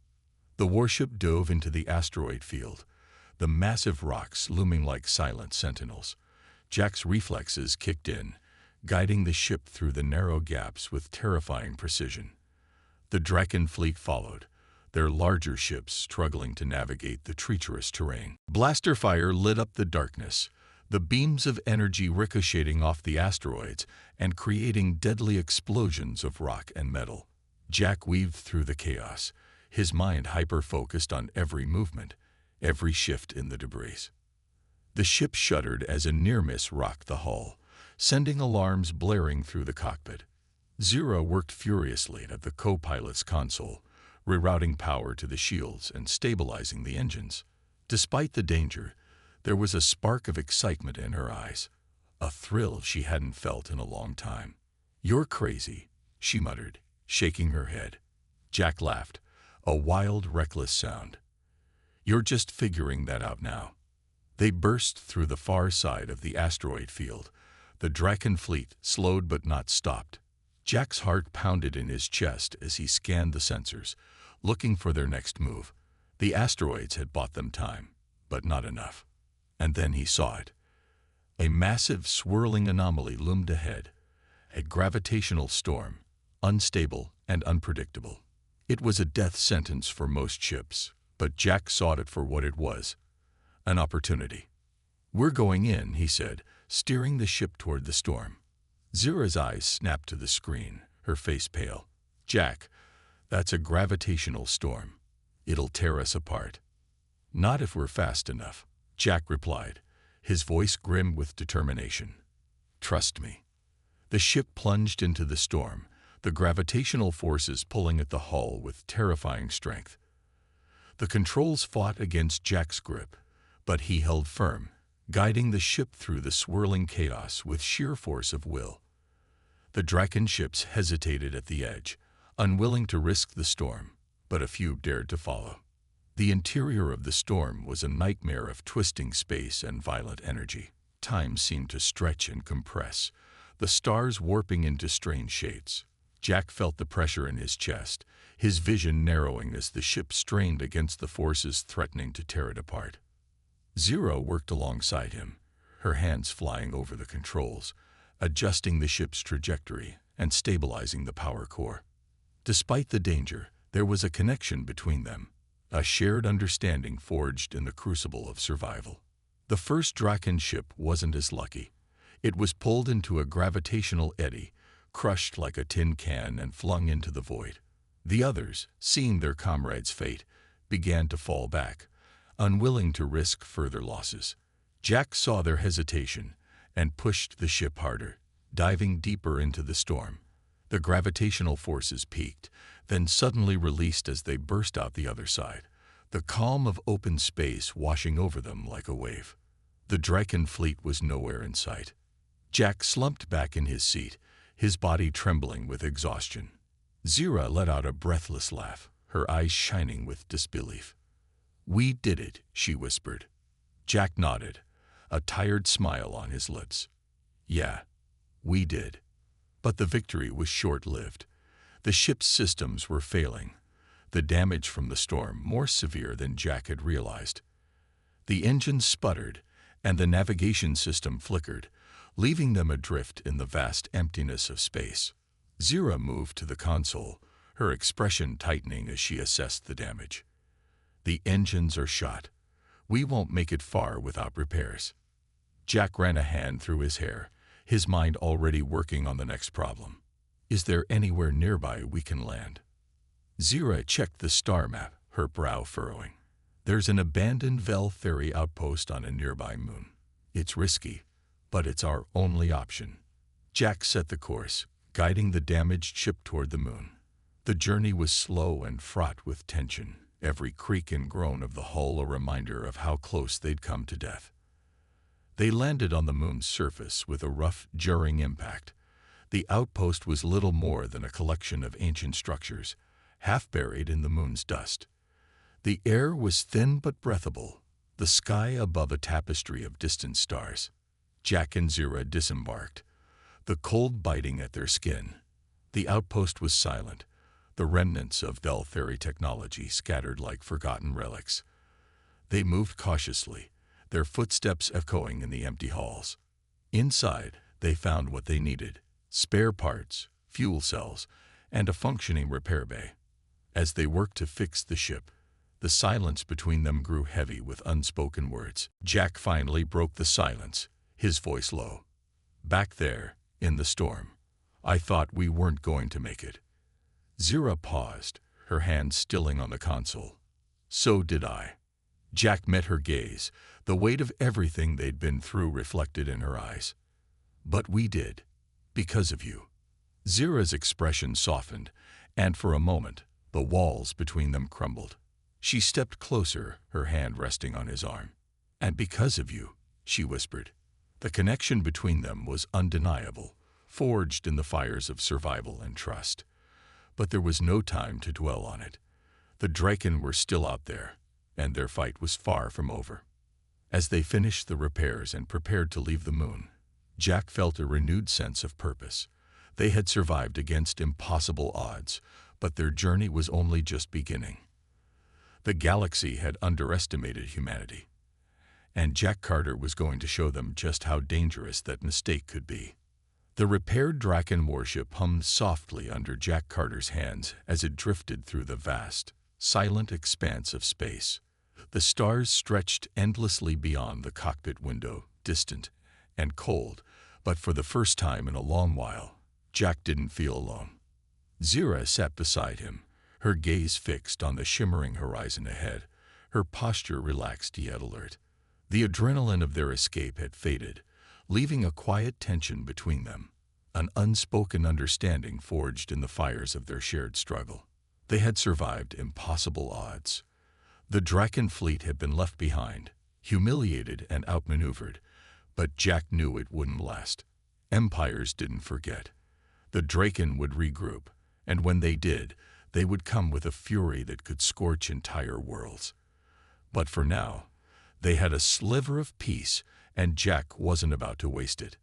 The warship dove into the asteroid field, the massive rocks looming like silent sentinels. Jack's reflexes kicked in, guiding the ship through the narrow gaps with terrifying precision. The Draken fleet followed, their larger ships struggling to navigate the treacherous terrain. Blaster fire lit up the darkness, the beams of energy ricocheting off the asteroids and creating deadly explosions of rock and metal. Jack weaved through the chaos, his mind hyper-focused on every movement, every shift in the debris. The ship shuddered as a near-miss rocked the hull, sending alarms blaring through the cockpit. Zira worked furiously at the co-pilot's console, rerouting power to the shields and stabilizing the engines. Despite the danger, there was a spark of excitement in her eyes, a thrill she hadn't felt in a long time. "You're crazy," she muttered, shaking her head. Jack laughed, a wild, reckless sound. "You're just figuring that out now." They burst through the far side of the asteroid field. The Draken fleet slowed but not stopped. Jack's heart pounded in his chest as he scanned the sensors, looking for their next move. The asteroids had bought them time, but not enough. And then he saw it. A massive, swirling anomaly loomed ahead, a gravitational storm, unstable and unpredictable. It was a death sentence for most ships, but Jack saw it for what it was, an opportunity. "We're going in," he said, steering the ship toward the storm. Zira's eyes snapped to the screen, her face pale. "Jack, that's a gravitational storm. It'll tear us apart." "Not if we're fast enough," Jack replied, his voice grim with determination. "Trust me." The ship plunged into the storm, the gravitational forces pulling at the hull with terrifying strength. The controls fought against Jack's grip, but he held firm, guiding the ship through the swirling chaos with sheer force of will. The Draken ships hesitated at the edge, unwilling to risk the storm, but a few dared to follow. The interior of the storm was a nightmare of twisting space and violent energy. Time seemed to stretch and compress, the stars warping into strange shapes. Jack felt the pressure in his chest, his vision narrowing as the ship strained against the forces threatening to tear it apart. Zira worked alongside him, her hands flying over the controls, adjusting the ship's trajectory and stabilizing the power core. Despite the danger, there was a connection between them, a shared understanding forged in the crucible of survival. The first Draken ship wasn't as lucky. It was pulled into a gravitational eddy, crushed like a tin can and flung into the void. The others, seeing their comrades' fate, began to fall back, unwilling to risk further losses. Jack saw their hesitation and pushed the ship harder, diving deeper into the storm. The gravitational forces peaked, then suddenly released as they burst out the other side, the calm of open space washing over them like a wave. The Draken fleet was nowhere in sight. Jack slumped back in his seat, his body trembling with exhaustion. Zira let out a breathless laugh, her eyes shining with disbelief. "We did it," she whispered. Jack nodded, a tired smile on his lips. "Yeah, we did." But the victory was short-lived. The ship's systems were failing, the damage from the storm more severe than Jack had realized. The engines sputtered, and the navigation system flickered, leaving them adrift in the vast emptiness of space. Zira moved to the console, her expression tightening as she assessed the damage. "The engines are shot. We won't make it far without repairs." Jack ran a hand through his hair, his mind already working on the next problem. "Is there anywhere nearby we can land?" Zira checked the star map, her brow furrowing. "There's an abandoned Vel ferry outpost on a nearby moon. It's risky, but it's our only option." Jack set the course, guiding the damaged ship toward the moon. The journey was slow and fraught with tension, every creak and groan of the hull a reminder of how close they'd come to death. They landed on the moon's surface with a rough, jarring impact. The outpost was little more than a collection of ancient structures, half buried in the moon's dust. The air was thin but breathable, the sky above a tapestry of distant stars. Jack and Zira disembarked, the cold biting at their skin. The outpost was silent, the remnants of Veltheri technology scattered like forgotten relics. They moved cautiously, their footsteps echoing in the empty halls. Inside, they found what they needed: spare parts, fuel cells, and a functioning repair bay. As they worked to fix the ship, the silence between them grew heavy with unspoken words. Jack finally broke the silence, his voice low. "Back there, in the storm, I thought we weren't going to make it." Zira paused, her hand stilling on the console. "So did I." Jack met her gaze, the weight of everything they'd been through reflected in her eyes. "But we did, because of you." Zira's expression softened, and for a moment, the walls between them crumbled. She stepped closer, her hand resting on his arm. "And because of you," she whispered. The connection between them was undeniable, forged in the fires of survival and trust. But there was no time to dwell on it. The Draken were still out there, and their fight was far from over. As they finished the repairs and prepared to leave the moon, Jack felt a renewed sense of purpose. They had survived against impossible odds, but their journey was only just beginning. The galaxy had underestimated humanity, and Jack Carter was going to show them just how dangerous that mistake could be. The repaired Draken warship hummed softly under Jack Carter's hands as it drifted through the vast, silent expanse of space. The stars stretched endlessly beyond the cockpit window, distant and cold, but for the first time in a long while, Jack didn't feel alone. Zira sat beside him, her gaze fixed on the shimmering horizon ahead, her posture relaxed yet alert. The adrenaline of their escape had faded, leaving a quiet tension between them, an unspoken understanding forged in the fires of their shared struggle. They had survived impossible odds. The Draken fleet had been left behind, humiliated and outmaneuvered, but Jack knew it wouldn't last. Empires didn't forget. The Draken would regroup, and when they did, they would come with a fury that could scorch entire worlds. But for now, they had a sliver of peace, and Jack wasn't about to waste it.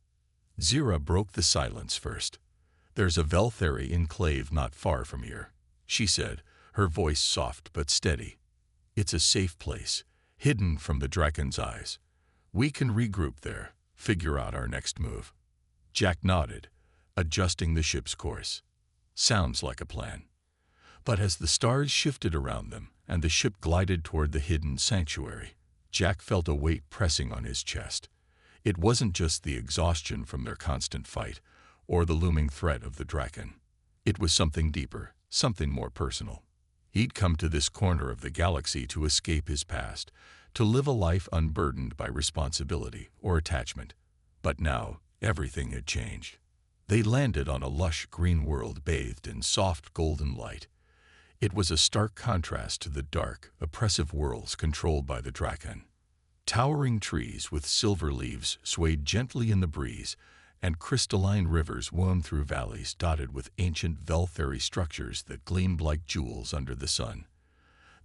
Zira broke the silence first. "There's a Veltheri enclave not far from here," she said, her voice soft but steady. "It's a safe place, hidden from the Draken's eyes. We can regroup there, figure out our next move." Jack nodded, adjusting the ship's course. "Sounds like a plan." But as the stars shifted around them and the ship glided toward the hidden sanctuary, Jack felt a weight pressing on his chest. It wasn't just the exhaustion from their constant fight, or the looming threat of the Draken. It was something deeper, something more personal. He'd come to this corner of the galaxy to escape his past, to live a life unburdened by responsibility or attachment. But now, everything had changed. They landed on a lush green world bathed in soft golden light. It was a stark contrast to the dark, oppressive worlds controlled by the Draken. Towering trees with silver leaves swayed gently in the breeze, and crystalline rivers wound through valleys dotted with ancient Veltheri structures that gleamed like jewels under the sun.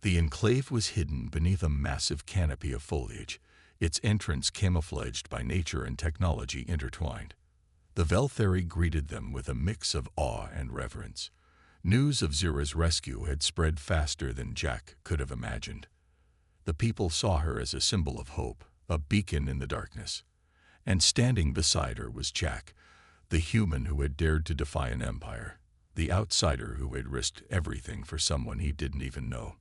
The enclave was hidden beneath a massive canopy of foliage, its entrance camouflaged by nature and technology intertwined. The Veltheri greeted them with a mix of awe and reverence. News of Zira's rescue had spread faster than Jack could have imagined. The people saw her as a symbol of hope, a beacon in the darkness. And standing beside her was Jack, the human who had dared to defy an empire, the outsider who had risked everything for someone he didn't even know.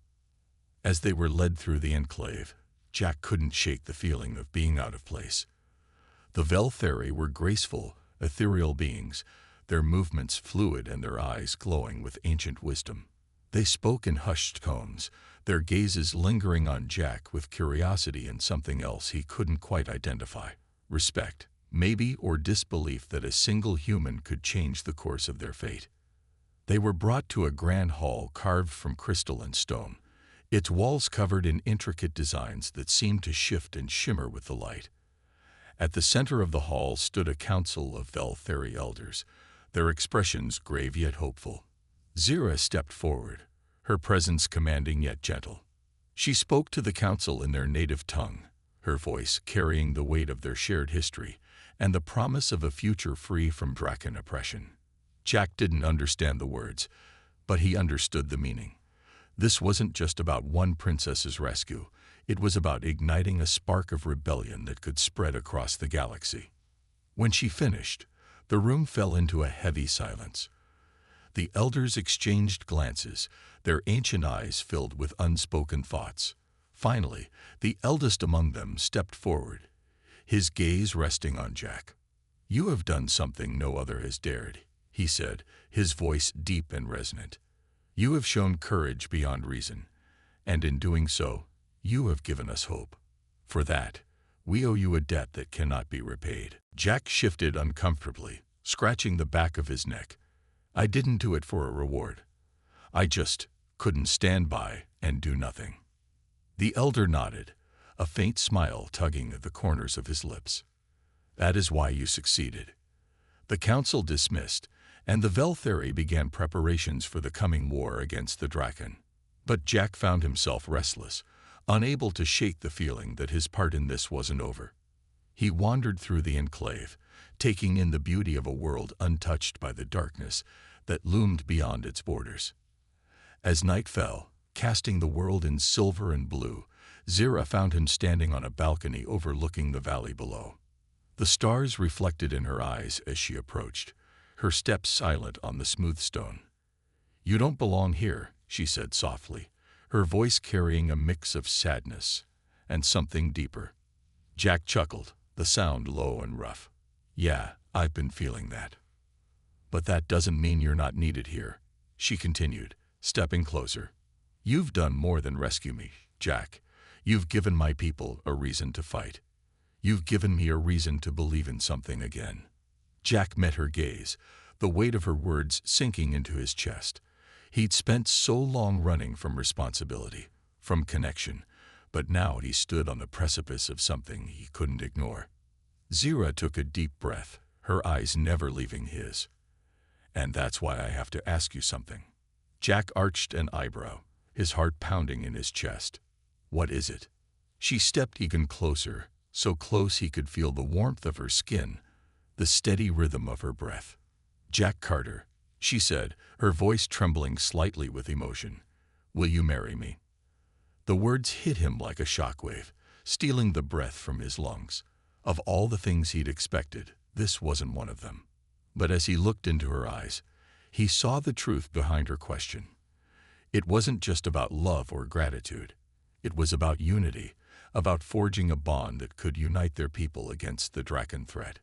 As they were led through the enclave, Jack couldn't shake the feeling of being out of place. The Veltheri were graceful, ethereal beings, their movements fluid and their eyes glowing with ancient wisdom. They spoke in hushed tones, their gazes lingering on Jack with curiosity and something else he couldn't quite identify: respect. maybe, or disbelief that a single human could change the course of their fate. They were brought to a grand hall carved from crystal and stone, its walls covered in intricate designs that seemed to shift and shimmer with the light. At the center of the hall stood a council of Veltheri elders, their expressions grave yet hopeful. Zira stepped forward, her presence commanding yet gentle. She spoke to the council in their native tongue, her voice carrying the weight of their shared history and the promise of a future free from Draken oppression. Jack didn't understand the words, but he understood the meaning. This wasn't just about one princess's rescue. It was about igniting a spark of rebellion that could spread across the galaxy. When she finished, the room fell into a heavy silence. The elders exchanged glances, their ancient eyes filled with unspoken thoughts. Finally, the eldest among them stepped forward, his gaze resting on Jack. "You have done something no other has dared," he said, his voice deep and resonant. "You have shown courage beyond reason, and in doing so, you have given us hope. For that, we owe you a debt that cannot be repaid." Jack shifted uncomfortably, scratching the back of his neck. "I didn't do it for a reward. I just couldn't stand by and do nothing." The elder nodded, a faint smile tugging at the corners of his lips. "That is why you succeeded." The council dismissed, and the Veltheri began preparations for the coming war against the Draken. But Jack found himself restless, unable to shake the feeling that his part in this wasn't over. He wandered through the enclave, taking in the beauty of a world untouched by the darkness that loomed beyond its borders. As night fell, casting the world in silver and blue, Zira found him standing on a balcony overlooking the valley below. The stars reflected in her eyes as she approached, her steps silent on the smooth stone. "You don't belong here," she said softly, her voice carrying a mix of sadness and something deeper. Jack chuckled, the sound low and rough. "Yeah, I've been feeling that. But that doesn't mean you're not needed here," she continued, stepping closer. "You've done more than rescue me, Jack. You've given my people a reason to fight. You've given me a reason to believe in something again." Jack met her gaze, the weight of her words sinking into his chest. He'd spent so long running from responsibility, from connection, but now he stood on the precipice of something he couldn't ignore. Zira took a deep breath, her eyes never leaving his. "And that's why I have to ask you something." Jack arched an eyebrow, his heart pounding in his chest. "What is it?" She stepped even closer, so close he could feel the warmth of her skin, the steady rhythm of her breath. "Jack Carter," she said, her voice trembling slightly with emotion, "will you marry me?" The words hit him like a shockwave, stealing the breath from his lungs. Of all the things he'd expected, this wasn't one of them. But as he looked into her eyes, he saw the truth behind her question. It wasn't just about love or gratitude. It was about unity, about forging a bond that could unite their people against the Draken threat.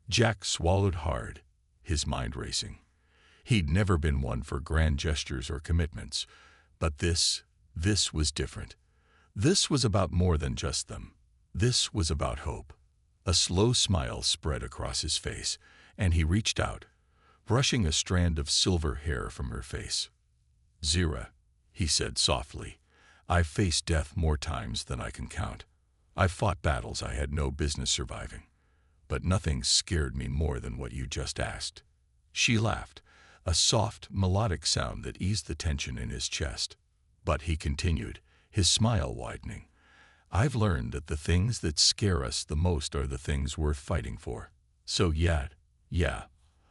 Jack swallowed hard, his mind racing. He'd never been one for grand gestures or commitments, but this was different. This was about more than just them. This was about hope. A slow smile spread across his face, and he reached out, brushing a strand of silver hair from her face. "Zira," he said softly, "I've faced death more times than I can count. I've fought battles I had no business surviving, but nothing scared me more than what you just asked." She laughed, a soft, melodic sound that eased the tension in his chest. But he continued, his smile widening. "I've learned that the things that scare us the most are the things worth fighting for. So yeah,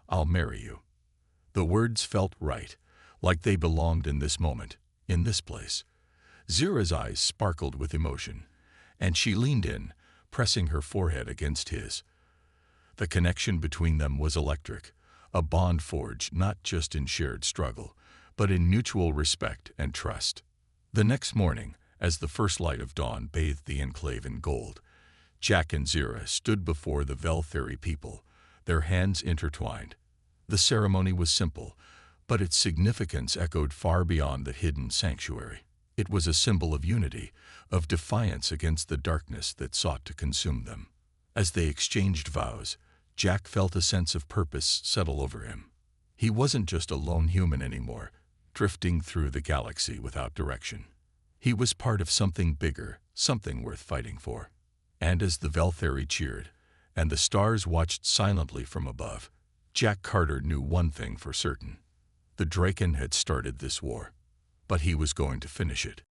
I'll marry you." The words felt right, like they belonged in this moment, in this place. Zira's eyes sparkled with emotion, and she leaned in, pressing her forehead against his. The connection between them was electric, a bond forged not just in shared struggle, but in mutual respect and trust. The next morning, as the first light of dawn bathed the enclave in gold, Jack and Zira stood before the Veltheri people, their hands intertwined. The ceremony was simple, but its significance echoed far beyond the hidden sanctuary. It was a symbol of unity, of defiance against the darkness that sought to consume them. As they exchanged vows, Jack felt a sense of purpose settle over him. He wasn't just a lone human anymore, drifting through the galaxy without direction. He was part of something bigger, something worth fighting for. And as the Veltheri cheered, and the stars watched silently from above, Jack Carter knew one thing for certain. The Draken had started this war, but he was going to finish it.